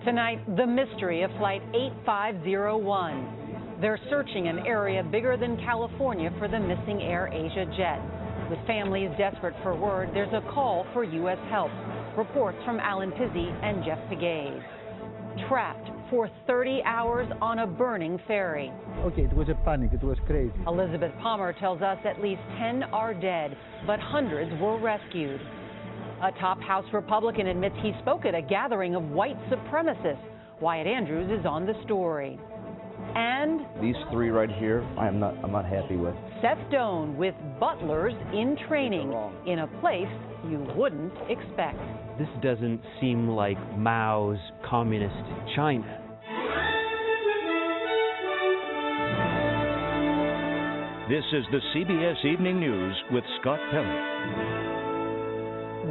Tonight, the mystery of Flight 8501. They're searching an area bigger than California for the missing Air Asia jet. With families desperate for word, there's a call for U.S. help. Reports from Alan Pizzi and Jeff Pegues. Trapped for 30 hours on a burning ferry. Okay, it was a panic. It was crazy. Elizabeth Palmer tells us at least 10 are dead, but hundreds were rescued. A top House Republican admits he spoke at a gathering of white supremacists. Wyatt Andrews is on the story. And these three right here, I'm not happy with. Seth Doane with butlers in training in a place you wouldn't expect. This doesn't seem like Mao's communist China. This is the CBS Evening News with Scott Pelley.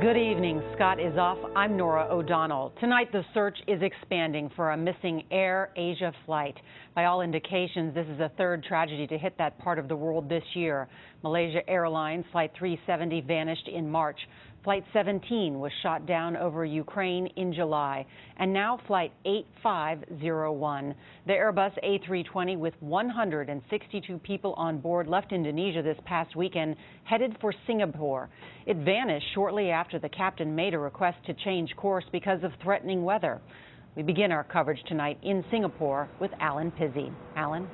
Good evening. Scott is off. I'm Norah O'Donnell. Tonight, the search is expanding for a missing Air Asia flight. By all indications, this is the third tragedy to hit that part of the world this year. Malaysia Airlines Flight 370 vanished in March. Flight 17 was shot down over Ukraine in July. And now Flight 8501. The Airbus A320 with 162 people on board left Indonesia this past weekend, headed for Singapore. It vanished shortly after the captain made a request to change course because of threatening weather. We begin our coverage tonight in Singapore with Alan Pizzi. Alan?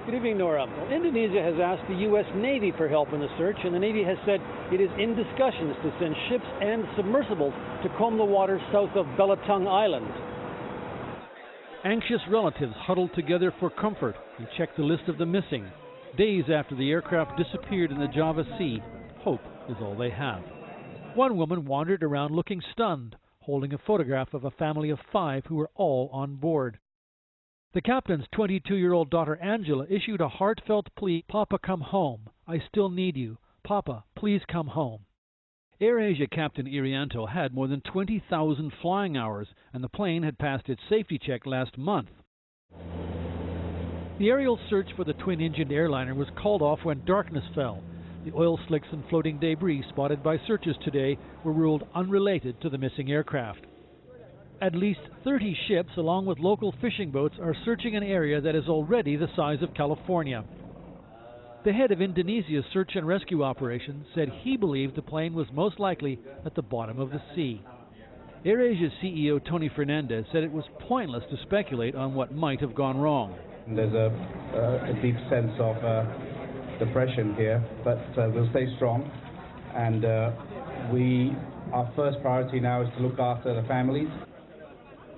Good evening, Nora. Well, Indonesia has asked the U.S. Navy for help in the search, and the Navy has said it is in discussions to send ships and submersibles to comb the waters south of Belitung Island. Anxious relatives huddled together for comfort and checked the list of the missing. Days after the aircraft disappeared in the Java Sea, hope is all they have. One woman wandered around looking stunned, holding a photograph of a family of 5 who were all on board. The captain's 22-year-old daughter Angela issued a heartfelt plea, "Papa, come home. I still need you. Papa, please come home." AirAsia Captain Irianto had more than 20,000 flying hours, and the plane had passed its safety check last month. The aerial search for the twin-engined airliner was called off when darkness fell. The oil slicks and floating debris spotted by searchers today were ruled unrelated to the missing aircraft. At least 30 ships, along with local fishing boats, are searching an area that is already the size of California. The head of Indonesia's search and rescue operation said he believed the plane was most likely at the bottom of the sea. AirAsia's CEO Tony Fernandez said it was pointless to speculate on what might have gone wrong. There's a deep sense of depression here, but we'll stay strong. And our first priority now is to look after the families.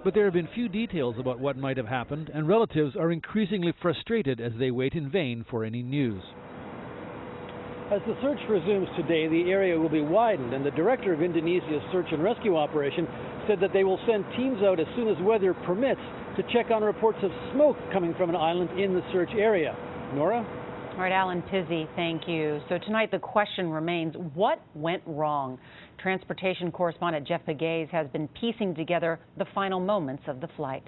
But there have been few details about what might have happened, and relatives are increasingly frustrated as they wait in vain for any news. As the search resumes today, the area will be widened, and the director of Indonesia's search and rescue operation said that they will send teams out as soon as weather permits to check on reports of smoke coming from an island in the search area. Nora? All right, Alan Pizzi, thank you. So tonight the question remains, what went wrong? Transportation correspondent Jeff Pegues has been piecing together the final moments of the flight.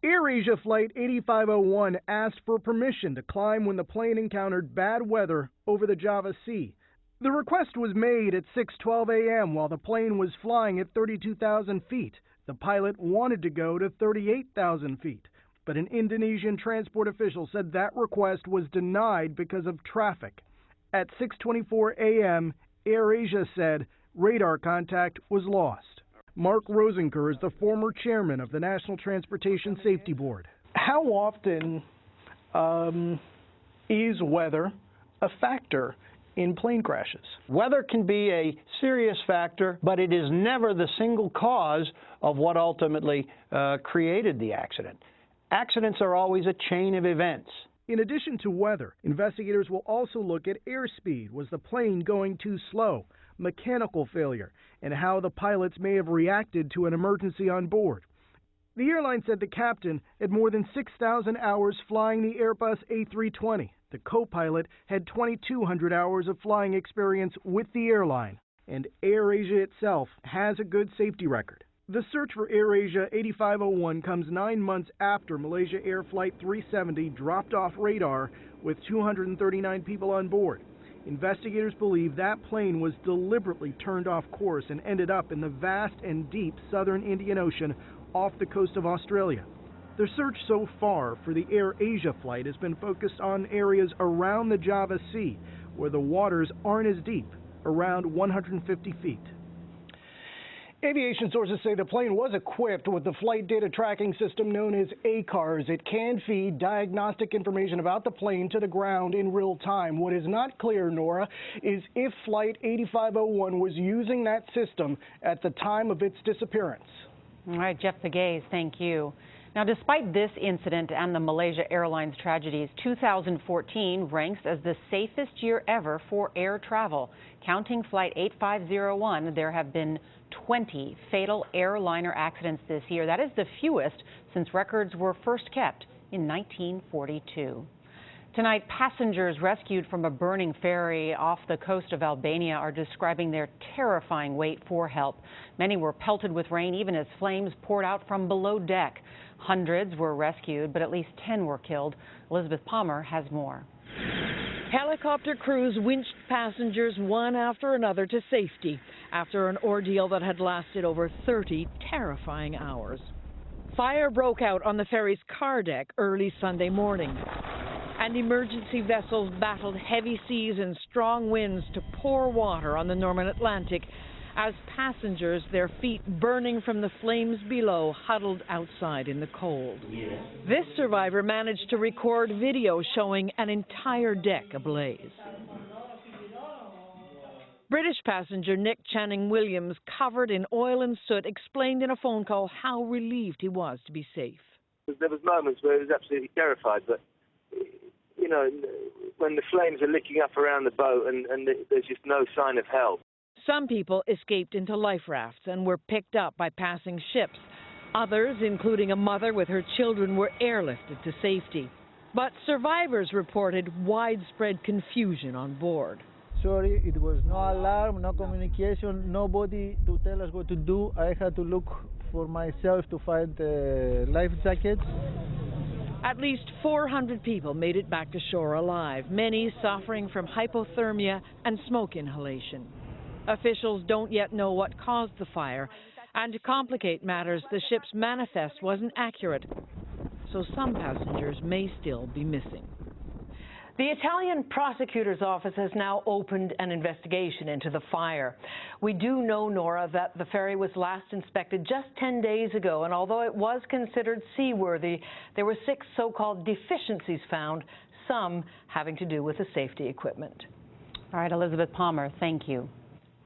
AirAsia Flight 8501 asked for permission to climb when the plane encountered bad weather over the Java Sea. The request was made at 6:12 a.m. while the plane was flying at 32,000 feet. The pilot wanted to go to 38,000 feet. But an Indonesian transport official said that request was denied because of traffic. At 6:24 a.m., AirAsia said radar contact was lost. Mark Rosenker is the former chairman of the National Transportation Safety Board. How often is weather a factor in plane crashes? Weather can be a serious factor, but it is never the single cause of what ultimately created the accident. Accidents are always a chain of events. In addition to weather, investigators will also look at airspeed. Was the plane going too slow? Mechanical failure, and how the pilots may have reacted to an emergency on board. The airline said the captain had more than 6,000 hours flying the Airbus A320. The co-pilot had 2,200 hours of flying experience with the airline, and AirAsia itself has a good safety record. The search for AirAsia 8501 comes 9 months after Malaysia Air Flight 370 dropped off radar with 239 people on board. Investigators believe that plane was deliberately turned off course and ended up in the vast and deep southern Indian Ocean off the coast of Australia. The search so far for the Air Asia flight has been focused on areas around the Java Sea, where the waters aren't as deep, around 150 feet. Aviation sources say the plane was equipped with the flight data tracking system known as ACARS. It can feed diagnostic information about the plane to the ground in real time. What is not clear, Nora, is if Flight 8501 was using that system at the time of its disappearance. All right, Jeff Pegues, thank you. Now, despite this incident and the Malaysia Airlines tragedies, 2014 ranks as the safest year ever for air travel. Counting Flight 8501, there have been 20 fatal airliner accidents this year. That is the fewest since records were first kept in 1942. Tonight, passengers rescued from a burning ferry off the coast of Albania are describing their terrifying wait for help. Many were pelted with rain even as flames poured out from below deck. Hundreds were rescued, but at least 10 were killed. Elizabeth Palmer has more. Helicopter crews winched passengers one after another to safety after an ordeal that had lasted over 30 terrifying hours. Fire broke out on the ferry's car deck early Sunday morning, and emergency vessels battled heavy seas and strong winds to pour water on the Norman Atlantic as passengers, their feet burning from the flames below, huddled outside in the cold. This survivor managed to record video showing an entire deck ablaze. British passenger Nick Channing-Williams, covered in oil and soot, explained in a phone call how relieved he was to be safe. There was moments where he was absolutely terrified, but you know, when the flames are licking up around the boat and there's just no sign of help. Some people escaped into life rafts and were picked up by passing ships. Others, including a mother with her children, were airlifted to safety. But survivors reported widespread confusion on board. Sorry, it was no alarm, no communication, nobody to tell us what to do. I had to look for myself to find life jackets. At least 400 people made it back to shore alive, many suffering from hypothermia and smoke inhalation. Officials don't yet know what caused the fire, and to complicate matters, the ship's manifest wasn't accurate, so some passengers may still be missing. The Italian prosecutor's office has now opened an investigation into the fire. We do know, Nora, that the ferry was last inspected just 10 days ago, and although it was considered seaworthy, there were 6 so-called deficiencies found, some having to do with the safety equipment. All right, Elizabeth Palmer, thank you.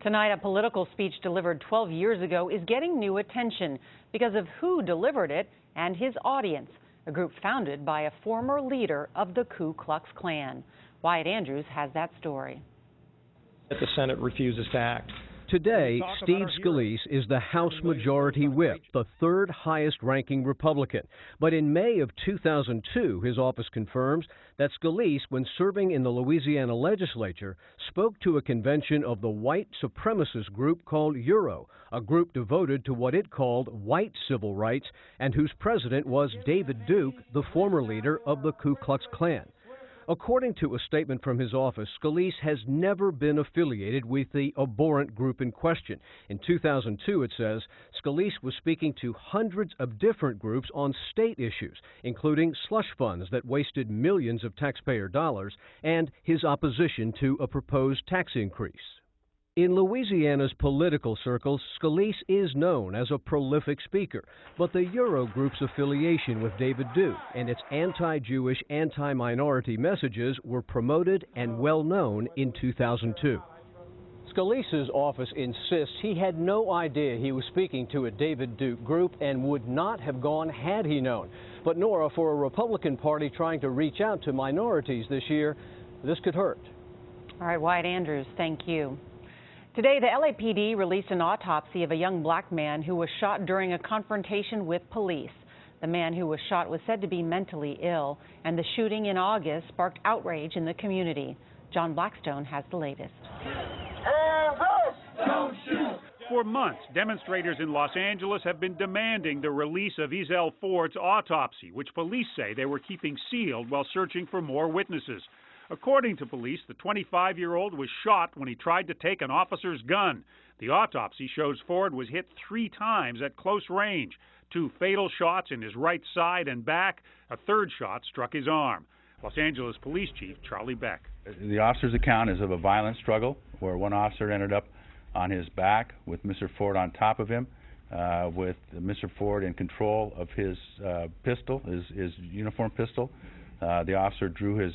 Tonight, a political speech delivered 12 years ago is getting new attention because of who delivered it and his audience, a group founded by a former leader of the Ku Klux Klan. Wyatt Andrews has that story. The Senate refuses to act. Today, Steve Scalise is the House Majority Whip, the third highest-ranking Republican. But in May of 2002, his office confirms that Scalise, when serving in the Louisiana legislature, spoke to a convention of the white supremacist group called Euro, a group devoted to what it called white civil rights and whose president was David Duke, the former leader of the Ku Klux Klan. According to a statement from his office, Scalise has never been affiliated with the abhorrent group in question. In 2002, it says, Scalise was speaking to hundreds of different groups on state issues, including slush funds that wasted millions of taxpayer dollars and his opposition to a proposed tax increase. In Louisiana's political circles, Scalise is known as a prolific speaker, but the Euro Group's affiliation with David Duke and its anti-Jewish, anti-minority messages were promoted and well known in 2002. Scalise's office insists he had no idea he was speaking to a David Duke group and would not have gone had he known. But Nora, for a Republican Party trying to reach out to minorities this year, this could hurt. All right, Wyatt Andrews, thank you. Today, the LAPD released an autopsy of a young black man who was shot during a confrontation with police. The man who was shot was said to be mentally ill, and the shooting in August sparked outrage in the community. John Blackstone has the latest. Hands up! Don't shoot! For months, demonstrators in Los Angeles have been demanding the release of Ezell Ford's autopsy, which police say they were keeping sealed while searching for more witnesses. According to police, the 25-year-old was shot when he tried to take an officer's gun. The autopsy shows Ford was hit 3 times at close range. 2 fatal shots in his right side and back. A third shot struck his arm. Los Angeles Police Chief Charlie Beck. The officer's account is of a violent struggle where one officer ended up on his back with Mr. Ford on top of him, with Mr. Ford in control of his pistol, his uniform pistol. The officer drew his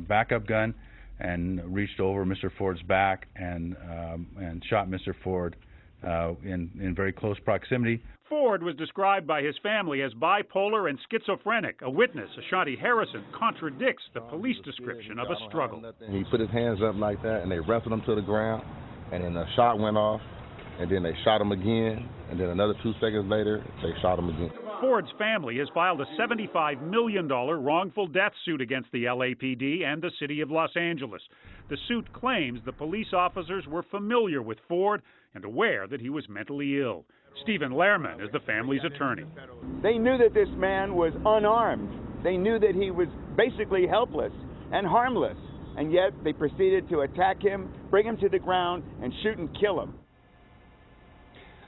backup gun and reached over Mr. Ford's back and shot Mr. Ford in very close proximity. Ford was described by his family as bipolar and schizophrenic. A witness, Ashanti Harrison, contradicts the police description of a struggle. He put his hands up like that, and they wrestled him to the ground, and then a shot went off, and then they shot him again, and then another 2 seconds later, they shot him again. Ford's family has filed a $75 million wrongful death suit against the LAPD and the city of Los Angeles. The suit claims the police officers were familiar with Ford and aware that he was mentally ill. Stephen Lehrman is the family's attorney. They knew that this man was unarmed. They knew that he was basically helpless and harmless, and yet they proceeded to attack him, bring him to the ground, and shoot and kill him.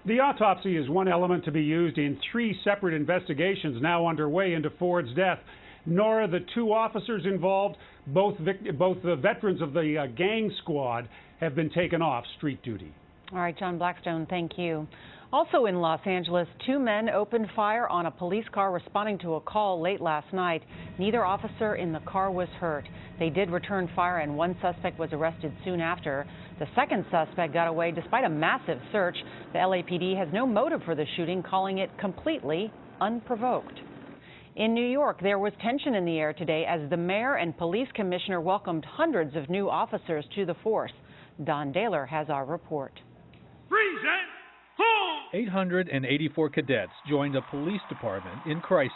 The autopsy is one element to be used in 3 separate investigations now underway into Ford's death. Nora, the 2 officers involved, both the veterans of the gang squad, have been taken off street duty. All right, John Blackstone, thank you. Also in Los Angeles, 2 men opened fire on a police car responding to a call late last night. Neither officer in the car was hurt. They did return fire and 1 suspect was arrested soon after. The second suspect got away despite a massive search. The LAPD has no motive for the shooting, calling it completely unprovoked. In New York, there was tension in the air today as the mayor and police commissioner welcomed hundreds of new officers to the force. Don Daler has our report. 884 cadets joined a police department in crisis.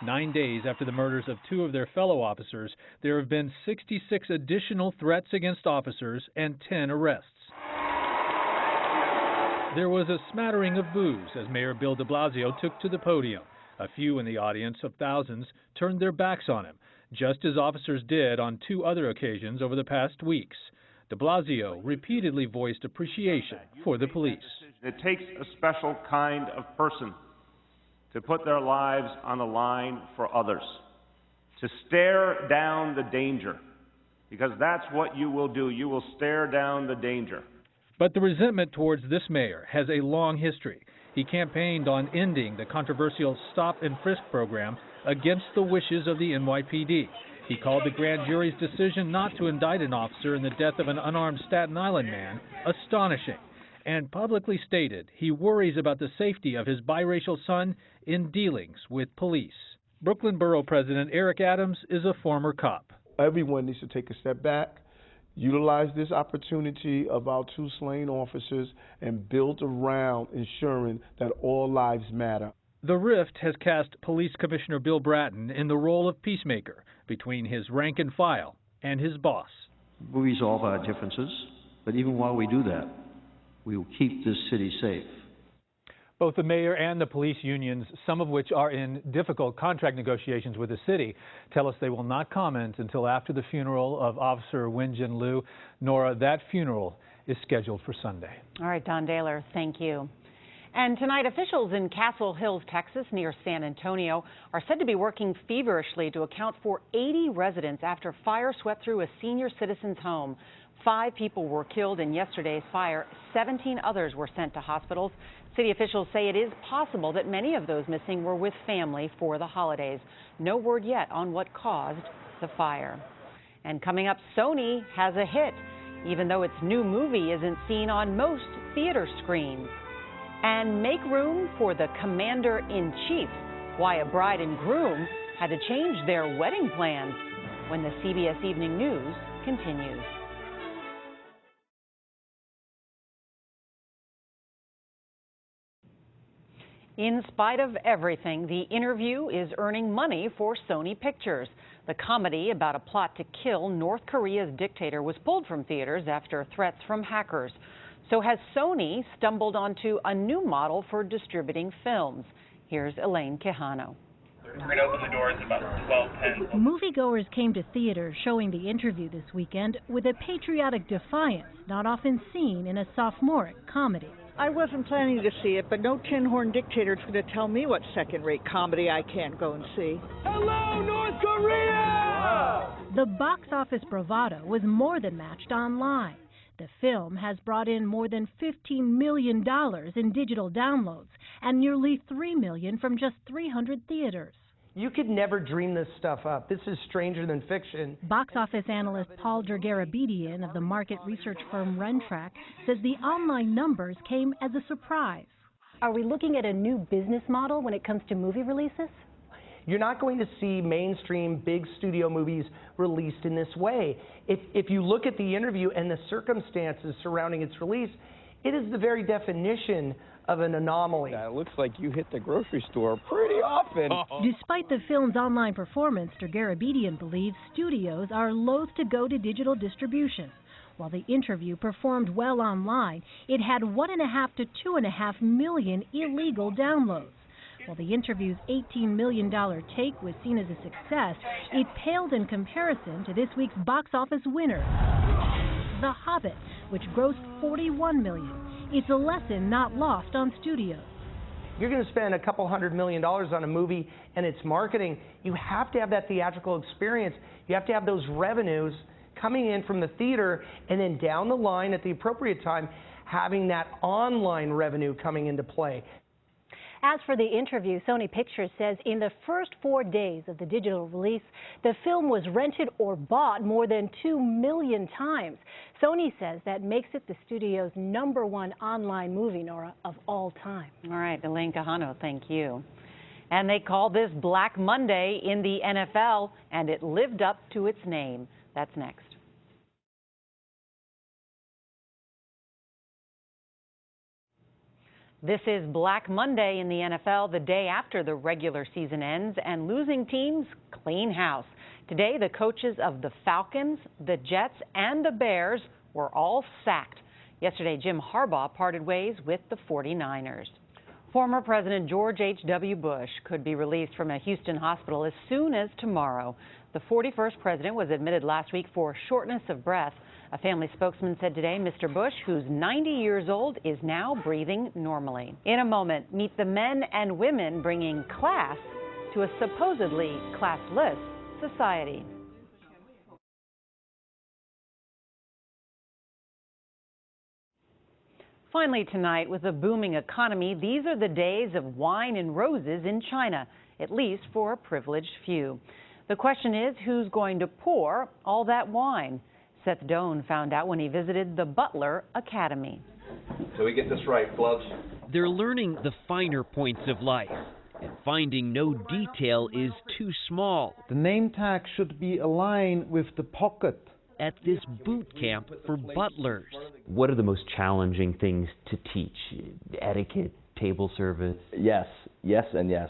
9 days after the murders of 2 of their fellow officers, there have been 66 additional threats against officers and 10 arrests. There was a smattering of boos as Mayor Bill de Blasio took to the podium. A few in the audience of thousands turned their backs on him, just as officers did on 2 other occasions over the past weeks. De Blasio repeatedly voiced appreciation for the police. It takes a special kind of person to put their lives on the line for others, to stare down the danger, because that's what you will do. You will stare down the danger. But the resentment towards this mayor has a long history. He campaigned on ending the controversial stop and frisk program against the wishes of the NYPD. He called the grand jury's decision not to indict an officer in the death of an unarmed Staten Island man astonishing, and publicly stated he worries about the safety of his biracial son in dealings with police. Brooklyn Borough President Eric Adams is a former cop. Everyone needs to take a step back, utilize this opportunity of our 2 slain officers, and build around ensuring that all lives matter. The rift has cast Police Commissioner Bill Bratton in the role of peacemaker between his rank and file and his boss. We resolve our differences, but even while we do that, we will keep this city safe. Both the mayor and the police unions, some of which are in difficult contract negotiations with the city, tell us they will not comment until after the funeral of Officer Wenjin Liu. Nora, that funeral is scheduled for Sunday. All right, Don Daler, thank you. And tonight, officials in Castle Hills, Texas, near San Antonio, are said to be working feverishly to account for 80 residents after fire swept through a senior citizen's home. 5 people were killed in yesterday's fire. 17 others were sent to hospitals. City officials say it is possible that many of those missing were with family for the holidays. No word yet on what caused the fire. And coming up, Sony has a hit, even though its new movie isn't seen on most theater screens. And make room for the Commander-in-Chief, why a bride and groom had to change their wedding plans, when the CBS Evening News continues. In spite of everything, The Interview is earning money for Sony Pictures. The comedy about a plot to kill North Korea's dictator was pulled from theaters after threats from hackers. So has Sony stumbled onto a new model for distributing films? Here's Elaine Quijano. We're going to open the doors at about 12:10. Moviegoers came to theaters showing the interview this weekend with a patriotic defiance not often seen in a sophomoric comedy. I wasn't planning to see it, but no tin horn dictator's going to tell me what second-rate comedy I can't go and see. Hello, North Korea! The box office bravado was more than matched online. The film has brought in more than $15 million in digital downloads and nearly $3 million from just 300 theaters. You could never dream this stuff up. This is stranger than fiction. Box office analyst Paul Dergarabedian of the market research firm Rentrack says the online numbers came as a surprise. Are we looking at a new business model when it comes to movie releases? You're not going to see mainstream big studio movies released in this way. If you look at the interview and the circumstances surrounding its release, it is the very definition of an anomaly. It looks like you hit the grocery store pretty often. Despite the film's online performance, Dergarabedian believes studios are loath to go to digital distribution. While the interview performed well online, it had 1.5 to 2.5 million illegal downloads. While the interview's $18 million take was seen as a success, it paled in comparison to this week's box office winner, The Hobbit, which grossed $41 million. It's a lesson not lost on studios. You're going to spend a couple $100 million on a movie and its marketing. You have to have that theatrical experience. You have to have those revenues coming in from the theater, and then down the line at the appropriate time, having that online revenue coming into play. As for the interview, Sony Pictures says in the first 4 days of the digital release, the film was rented or bought more than 2 million times. Sony says that makes it the studio's #1 online movie, Nora, of all time. All right, Elaine Cajano, thank you. And they call this Black Monday in the NFL, and it lived up to its name. That's next. This is Black Monday in the NFL, the day after the regular season ends, and losing teams clean house. Today, the coaches of the Falcons, the Jets, and the Bears were all sacked. Yesterday, Jim Harbaugh parted ways with the 49ers. Former President George H.W. Bush could be released from a Houston hospital as soon as tomorrow. The 41st president was admitted last week for shortness of breath. A family spokesman said today Mr. Bush, who's 90 years old, is now breathing normally. In a moment, meet the men and women bringing class to a supposedly classless society. Finally tonight, with a booming economy, these are the days of wine and roses in China, at least for a privileged few. The question is, who's going to pour all that wine? Seth Doan found out when he visited the Butler Academy. So we get this right, gloves. They're learning the finer points of life, and finding no detail is too small. The name tag should be aligned with the pocket. At this boot camp for butlers. What are the most challenging things to teach? Etiquette, table service? Yes, and yes.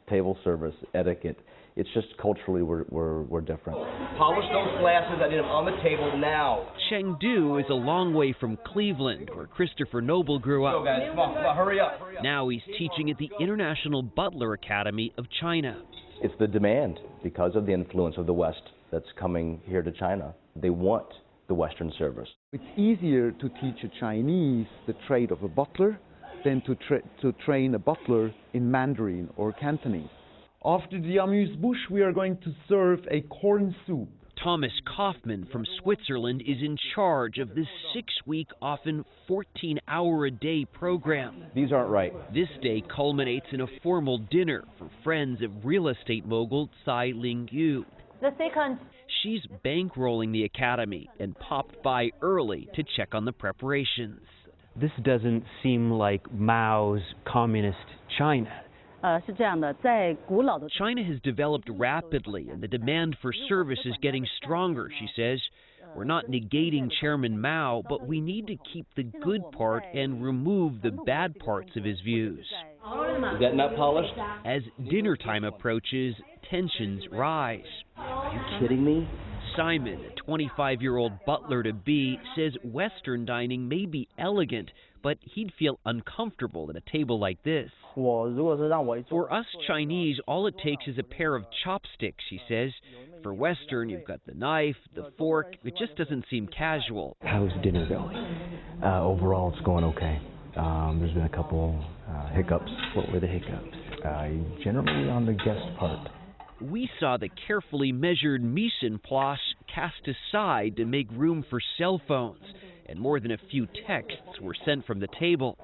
Table service, etiquette. It's just culturally we're different. Polish those glasses. I need them on the table now. Chengdu is a long way from Cleveland, where Christopher Noble grew up. Go, guys. Come on, hurry up. Now he's teaching at the International Butler Academy of China. It's the demand because of the influence of the West that's coming here to China. They want the Western service. It's easier to teach a Chinese the trade of a butler than to train a butler in Mandarin or Cantonese. After the amuse-bouche, we are going to serve a corn soup. Thomas Kaufman from Switzerland is in charge of this 6-week, often 14-hour-a-day program. These aren't right. This day culminates in a formal dinner for friends of real estate mogul Tsai Ling-yu. She's bankrolling the academy and popped by early to check on the preparations. This doesn't seem like Mao's communist China. China has developed rapidly, and the demand for service is getting stronger, she says. We're not negating Chairman Mao, but we need to keep the good part and remove the bad parts of his views. Is that not polished? As dinner time approaches, tensions rise. Are you kidding me? Simon, a 25-year-old butler-to-be, says Western dining may be elegant, but he'd feel uncomfortable at a table like this. For us Chinese, all it takes is a pair of chopsticks, she says. For Western, you've got the knife, the fork. It just doesn't seem casual. How's dinner going? Overall, it's going okay. There's been a couple hiccups. What were the hiccups? Generally on the guest part. We saw the carefully measured mise en place cast aside to make room for cell phones, and more than a few texts were sent from the table.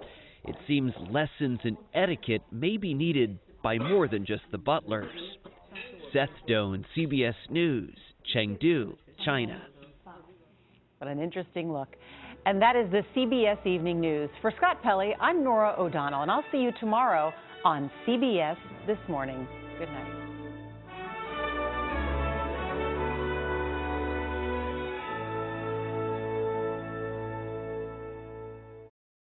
It seems lessons in etiquette may be needed by more than just the butlers. Seth Doan, CBS News, Chengdu, China. What an interesting look. And that is the CBS Evening News. For Scott Pelley, I'm Nora O'Donnell, and I'll see you tomorrow on CBS This Morning. Good night.